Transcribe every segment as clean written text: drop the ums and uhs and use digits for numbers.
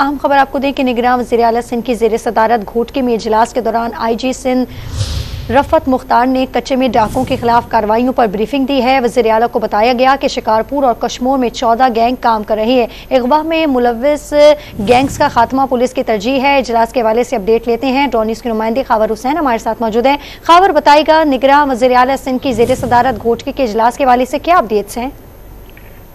अहम खबर आपको दें कि निगरान वज़ीर आला सिंध की ज़ेर सदारत घोटकी में इजलास के दौरान IG सिंध रफत मुख्तार ने कच्चे में डाकों के खिलाफ कार्रवाइयों पर ब्रीफिंग दी है। वज़ीर आला को बताया गया कि शिकारपुर और कश्मोर में 14 गैंग काम कर रही है। अगवा में मुलव्विस गैंग्स का खात्मा पुलिस की तरजीह है। इजलास के हवाले से अपडेट लेते हैं। न्यूज़ के नुमाइंदे खावर हुसैन हमारे साथ मौजूद हैं। खावर, बताएगा निगरान वज़ीर आला सिंध की ज़ेर सदारत घोटकी के इजलास के हवाले से क्या अपडेट्स हैं?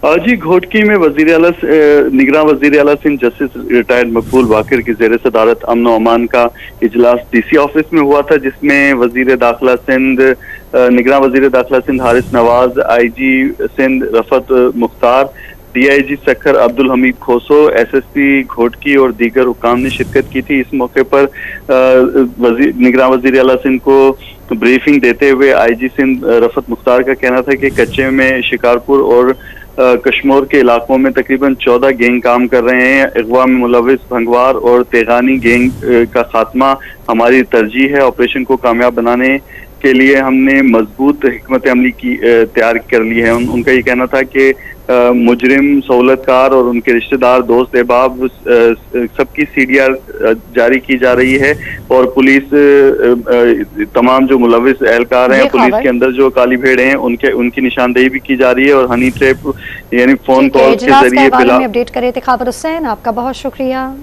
जी, घोटकी में निगरान वज़ीर आला सिंध जस्टिस रिटायर्ड मकबूल बाकिर की ज़ेर सदारत अमन और अमान का इजलास DC ऑफिस में हुआ था, जिसमें वज़ीर दाखिला सिंध, निगरान वज़ीर दाखिला सिंध हारिस नवाज, IG सिंध रफत मुख्तार, DIG सखर अब्दुल हमीद खोसो, SSP घोटकी और दीगर हुकाम ने शिरकत की थी। इस मौके पर निगरान वज़ीर आला सिंध को ब्रीफिंग देते हुए IG सिंध रफत मुख्तार का कहना था कि कच्चे में शिकारपुर और कश्मीर के इलाकों में तकरीबन 14 गैंग काम कर रहे हैं। अगवा में मुलव्विस भंगवार और तेगानी गैंग का खात्मा हमारी तरजीह है। ऑपरेशन को कामयाब बनाने के लिए हमने मजबूत हिकमत अमली की तैयार कर ली है। उनका ये कहना था कि मुजरिम, सहूलतकार और उनके रिश्तेदार, दोस्त अहबाब सबकी CDR जारी की जा रही है और पुलिस तमाम जो मुलव्विस एहलकार हैं पुलिस के अंदर जो काली भेड़ हैं उनकी निशानदेही भी की जा रही है और हनी ट्रैप यानी फोन कॉल के जरिए अपडेट करे थे खाबर हुसैन, आपका बहुत शुक्रिया।